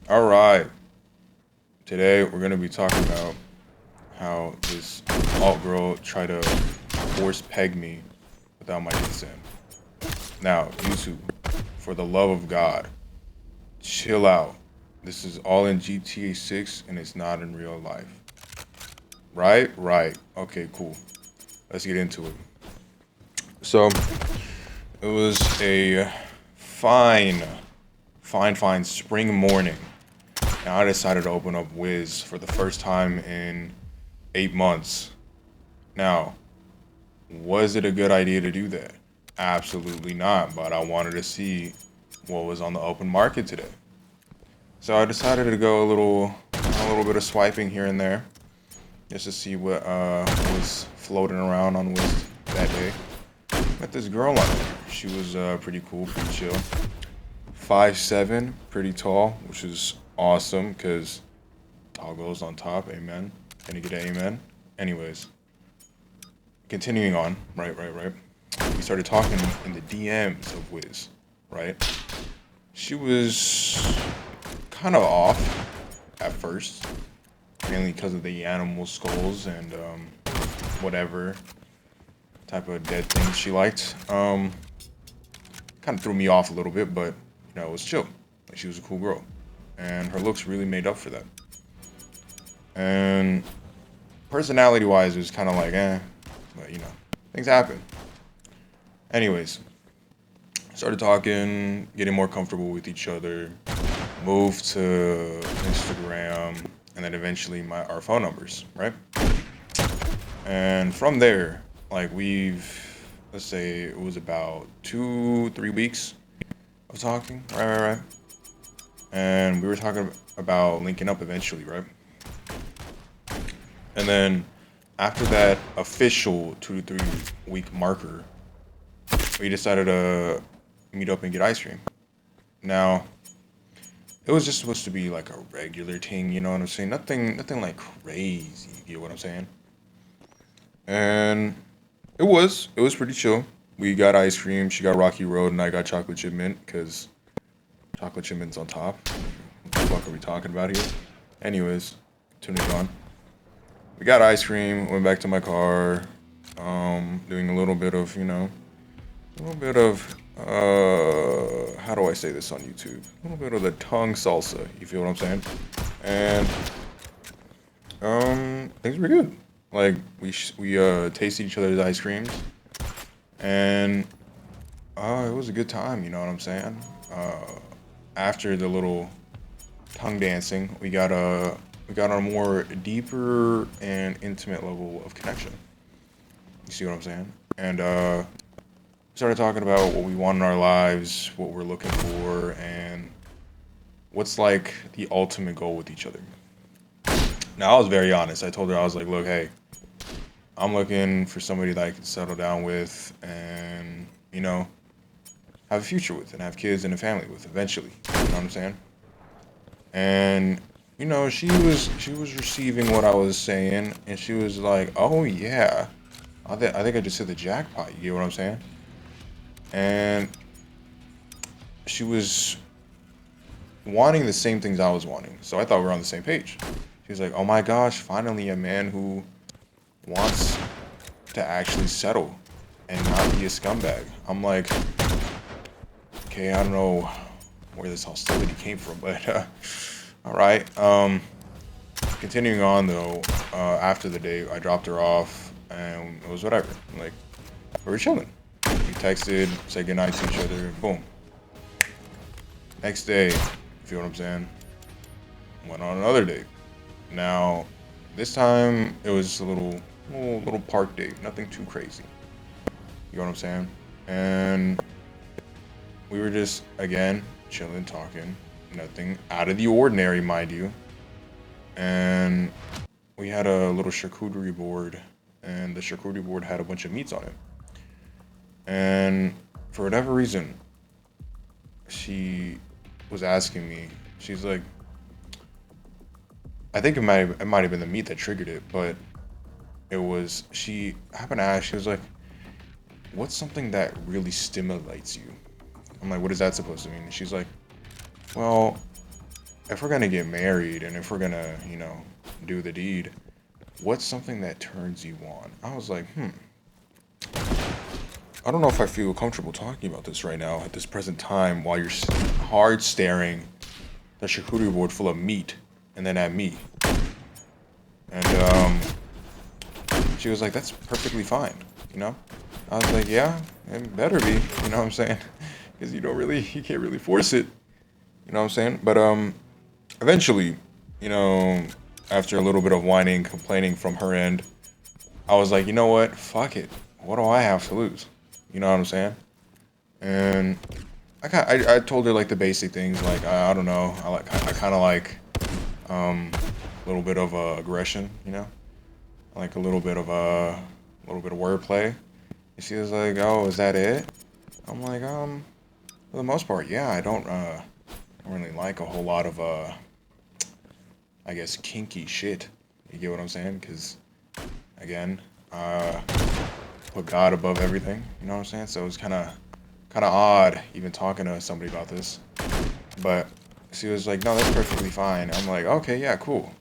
All right. Today we're gonna be talking about how this alt girl tried to force peg me without my consent. Now, YouTube, for the love of God, chill out. This is all in GTA 6 and it's not in real life. Right? Right. Okay, cool. Let's get into it. So, it was a fine, fine spring morning. And I decided to open up Wiz for the first time in 8 months. Now, was it a good idea to do that? Absolutely not, but I wanted to see what was on the open market today. So I decided to go a little bit of swiping here and there, just to see what was floating around on Wiz that day. Met this girl on there. She was pretty cool, pretty chill. 5'7", pretty tall, which is awesome because tall goes on top. Amen. Can you get an amen? Anyways, continuing on. Right. We started talking in the DMs of Wiz. Right. She was kind of off at first, mainly because of the animal skulls and whatever type of dead things she liked. Kind of threw me off a little bit, but it was chill. Like, she was a cool girl, and her looks really made up for that. And personality-wise, it was kind of like, but things happen. Anyways, started talking, getting more comfortable with each other, moved to Instagram, and then eventually our phone numbers, right? And from there, like let's say it was about 2, 3 weeks of talking, right. And we were talking about linking up eventually, right? And then after that official 2 to 3 week marker, we decided to meet up and get ice cream. Now, it was just supposed to be like a regular thing, you know what I'm saying? Nothing like crazy, you get what I'm saying? And it was pretty chill. We got ice cream, she got Rocky Road, and I got chocolate chip mint, because chocolate chip mint's on top. What the fuck are we talking about here? Anyways, continuing on. We got ice cream, went back to my car, doing a little bit of, how do I say this on YouTube? A little bit of the tongue salsa, you feel what I'm saying? And, things were good. Like, we tasted each other's ice creams, and, it was a good time, you know what I'm saying? After the little tongue dancing, we got on a more deeper and intimate level of connection. You see what I'm saying? And started talking about what we want in our lives, what we're looking for, and what's like the ultimate goal with each other. Now, I was very honest. I told her, I was like, look, hey, I'm looking for somebody that I can settle down with and, have a future with and have kids and a family with eventually. You know what I'm saying? And she was receiving what I was saying, and she was like, "Oh yeah, I think I just hit the jackpot." You get what I'm saying? And she was wanting the same things I was wanting, so I thought we were on the same page. She was like, "Oh my gosh, finally a man who wants to actually settle and not be a scumbag." I'm like, okay, I don't know where this hostility came from, but all right. Continuing on though, after the day, I dropped her off, and it was whatever. Like, we were chilling. We texted, said goodnight to each other. Boom. Next day, you feel what I'm saying? Went on another date. Now, this time it was just a little park date. Nothing too crazy. You know what I'm saying? And we were just again chilling, talking. Nothing out of the ordinary, mind you. And we had a little charcuterie board, and the charcuterie board had a bunch of meats on it. And for whatever reason, she was asking me. She's like, I think it might have been the meat that triggered it, but she happened to ask. She was like, "What's something that really stimulates you?" I'm like, "What is that supposed to mean?" And she's like, "Well, if we're gonna get married and if we're gonna, you know, do the deed, what's something that turns you on? I was like, I don't know if I feel comfortable talking about this right now at this present time while you're hard staring the charcuterie board full of meat and then at me. And she was like, that's perfectly fine, you know? I was like, yeah, it better be, you know what I'm saying? Because you can't really force it, you know what I'm saying? But eventually, you know, after a little bit of whining, complaining from her end, I was like, you know what? Fuck it. What do I have to lose? You know what I'm saying? And I told her like the basic things, like I don't know, I kind of like a little bit of aggression, you know, like a little bit of wordplay. And she was like, oh, is that it? I'm like, for the most part, yeah. I don't really like a whole lot of I guess kinky shit. You get what I'm saying? Because again, put God above everything. You know what I'm saying? So it was kind of odd even talking to somebody about this. But she was like, no, that's perfectly fine. I'm like, okay, yeah, cool.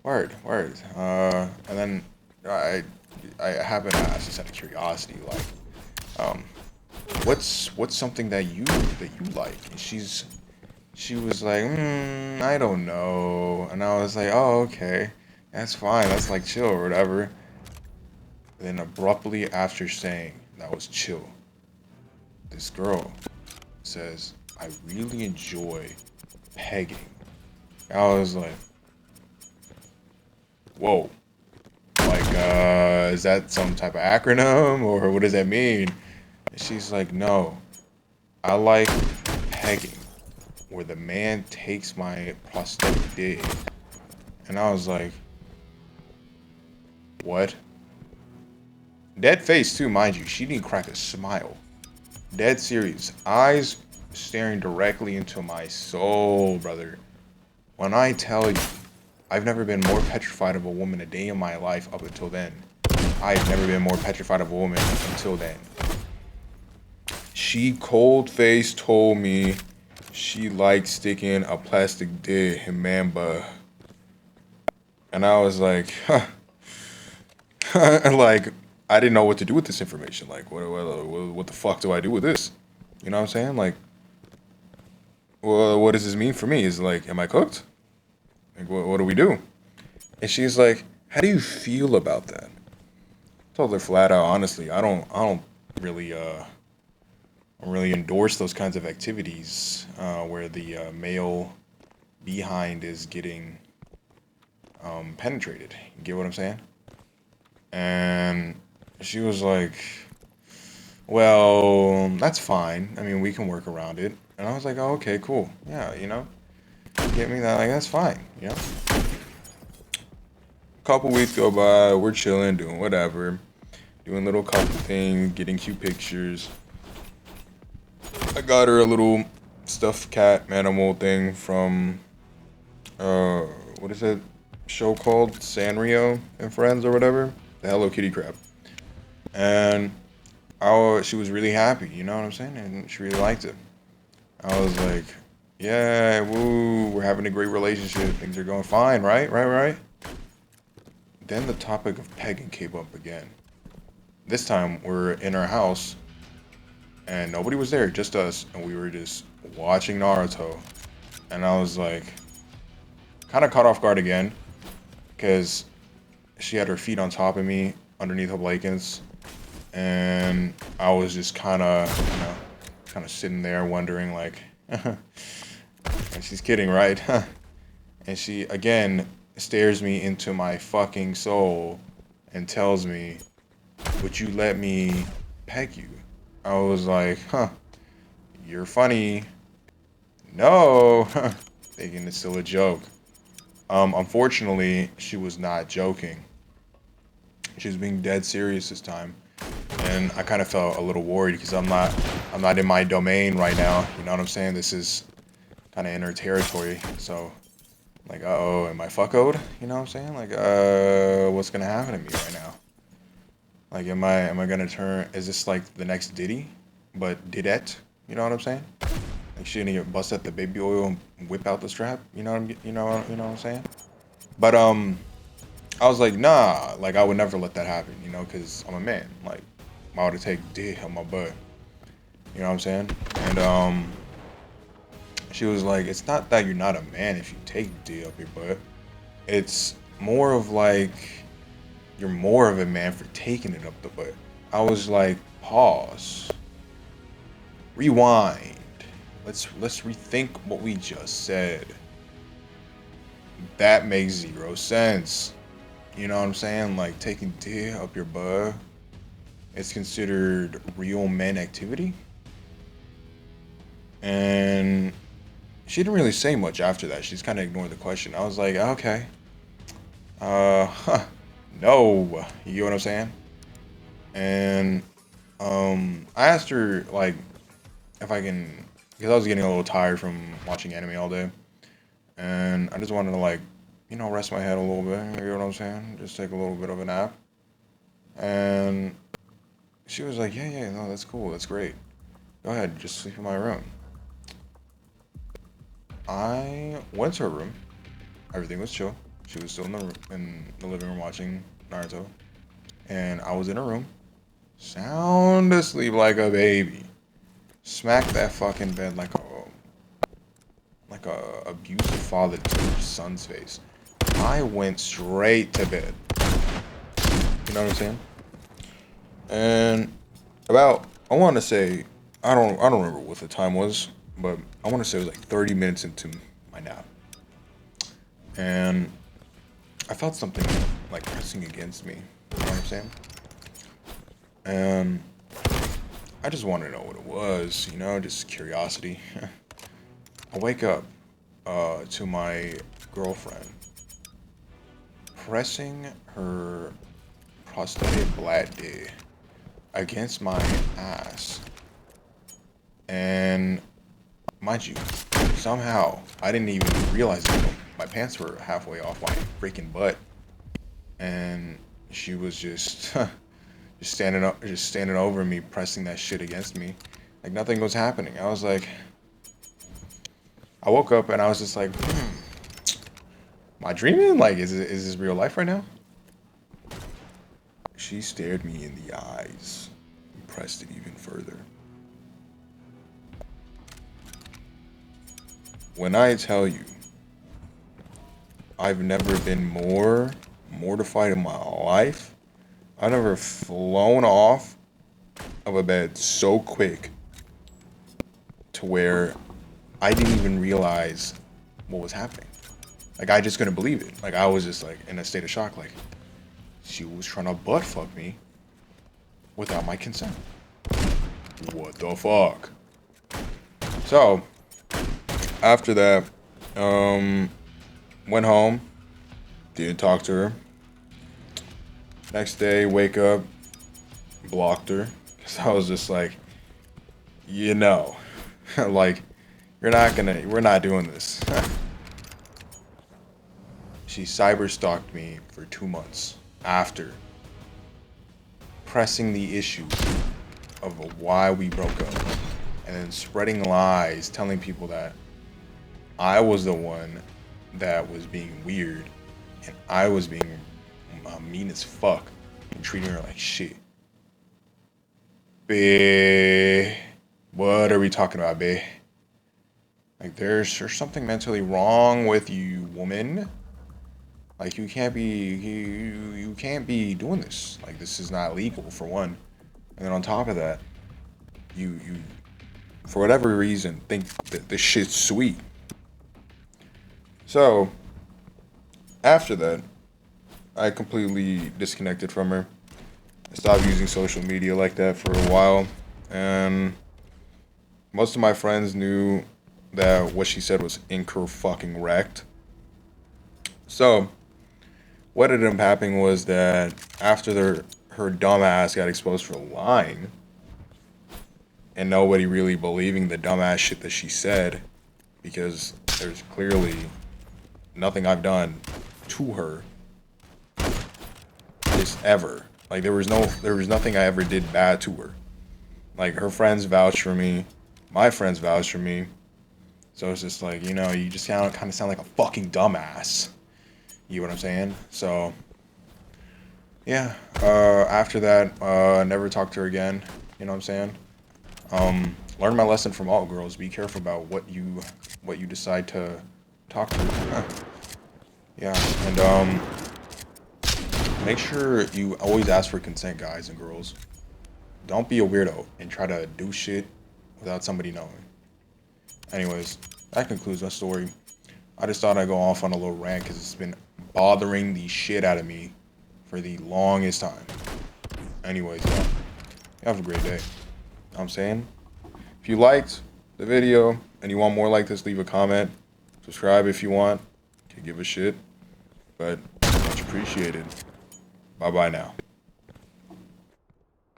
Word, word. And then I I happened to ask just out of curiosity, like, um, what's something that you like? And she was like, I don't know. And I was like, oh, okay, that's fine. That's like chill or whatever. Then abruptly after saying that was chill, this girl says, I really enjoy pegging. I was like, whoa. Like, is that some type of acronym or what does that mean? And she's like, no, I like pegging, where the man takes my prosthetic dick. And I was like, what? Dead face too, mind you. She didn't crack a smile. Dead serious. Eyes staring directly into my soul, brother. When I tell you, I've never been more petrified of a woman a day in my life up until then. I've never been more petrified of a woman until then. She cold faced told me she liked sticking a plastic dick in man butt. And I was like, huh. Like, I didn't know what to do with this information. Like, what the fuck do I do with this? You know what I'm saying? Like, well, what does this mean for me? Is like, am I cooked? Like, what do we do? And she's like, how do you feel about that? I told her flat out, honestly, I don't really, really endorse those kinds of activities where the male behind is getting penetrated. You get what I'm saying? And she was like, well, that's fine. I mean, we can work around it. And I was like, oh, okay, cool. Yeah, you know, get me that. Like, that's fine. You know, couple weeks go by, we're chilling, doing whatever, doing little couple things, getting cute pictures. I got her a little stuffed cat animal thing from uh what is that show called? Sanrio and Friends or whatever. The Hello Kitty crab. And she was really happy, you know what I'm saying? And she really liked it. I was like, yeah, woo, we're having a great relationship. Things are going fine, right? Right, right. Then the topic of pegging came up again. This time we're in our house and nobody was there, just us, and we were just watching Naruto. And I was like, kind of caught off guard again, because she had her feet on top of me, underneath her blankets, and I was just kind of sitting there wondering, like, and she's kidding, right? And she again stares me into my fucking soul and tells me, "Would you let me peg you?" I was like, "Huh, you're funny." No, thinking it's still a joke. Unfortunately, she was not joking. She was being dead serious this time, and I kind of felt a little worried because I'm not in my domain right now. You know what I'm saying? This is kind of in her territory. So, like, uh-oh, am I fuckoed? You know what I'm saying? Like, what's gonna happen to me right now? Like, am I gonna turn? Is this like the next Diddy, but Didette? You know what I'm saying? Like she didn't even bust out the baby oil and whip out the strap. You know what I'm saying? But I was like, nah, like I would never let that happen, you know, because I'm a man. Like, why would I take dick on my butt? You know what I'm saying? And she was like, it's not that you're not a man if you take dick up your butt. It's more of like you're more of a man for taking it up the butt. I was like, pause, rewind. Let's rethink what we just said. That makes zero sense. You know what I'm saying? Like taking dick up your butt. It's considered real men activity. And she didn't really say much after that. She's kind of ignored the question. I was like, okay, huh, no, you get what I'm saying? And I asked her like if I can, because I was getting a little tired from watching anime all day, and I just wanted to like, you know, rest my head a little bit. You know what I'm saying? Just take a little bit of a nap. And she was like, yeah, no, that's cool, that's great. Go ahead, just sleep in my room. I went to her room. Everything was chill. She was still in the living room watching Naruto, and I was in her room, sound asleep like a baby. Smack that fucking bed like a abusive father to his son's face. I went straight to bed. You know what I'm saying? And about I want to say I don't remember what the time was, but I want to say it was like 30 minutes into my nap, and I felt something like pressing against me. You know what I'm saying? And I just wanted to know what it was. You know, just curiosity. I wake up to my girlfriend pressing her prostated blat dick against my ass. And mind you, somehow I didn't even realize it. My pants were halfway off my freaking butt, and she was just just standing over me, pressing that shit against me, like nothing was happening. I woke up and I was just like, am I dreaming? Like, is this real life right now? She stared me in the eyes and pressed it even further. When I tell you, I've never been more mortified in my life. I've never flown off of a bed so quick to where I didn't even realize what was happening. Like, I just couldn't believe it. Like, I was just like in a state of shock. Like, she was trying to butt fuck me without my consent. What the fuck? So, after that, went home, didn't talk to her. Next day, wake up, blocked her. Because I was just like, you know, like, we're not doing this. She cyber stalked me for 2 months after pressing the issue of why we broke up, and then spreading lies, telling people that I was the one that was being weird and I was being mean as fuck and treating her like shit. Bae, what are we talking about, bae? Like, there's something mentally wrong with you, woman. Like, you can't be doing this. Like, this is not legal, for one. And then on top of that, you for whatever reason think that this shit's sweet. So after that, I completely disconnected from her. I stopped using social media like that for a while, and most of my friends knew that what she said was incorrect. So what ended up happening was that after her dumb ass got exposed for lying, and nobody really believing the dumbass shit that she said, because there's clearly nothing I've done to her this ever. Like, there was nothing I ever did bad to her. Like, her friends vouched for me, my friends vouched for me, So it's just like, you know, you just kind of sound like a fucking dumbass. You know what I'm saying? So yeah. After that, never talked to her again. You know what I'm saying? Learn my lesson from all girls. Be careful about what you decide to talk to. Yeah, and make sure you always ask for consent, guys and girls. Don't be a weirdo and try to do shit without somebody knowing. Anyways, that concludes my story. I just thought I'd go off on a little rant because it's been bothering the shit out of me for the longest time. Anyways, yeah, you have a great day. Know what I'm saying? If you liked the video and you want more like this, leave a comment. Subscribe if you want. Can give a shit. But much appreciated. Bye bye now.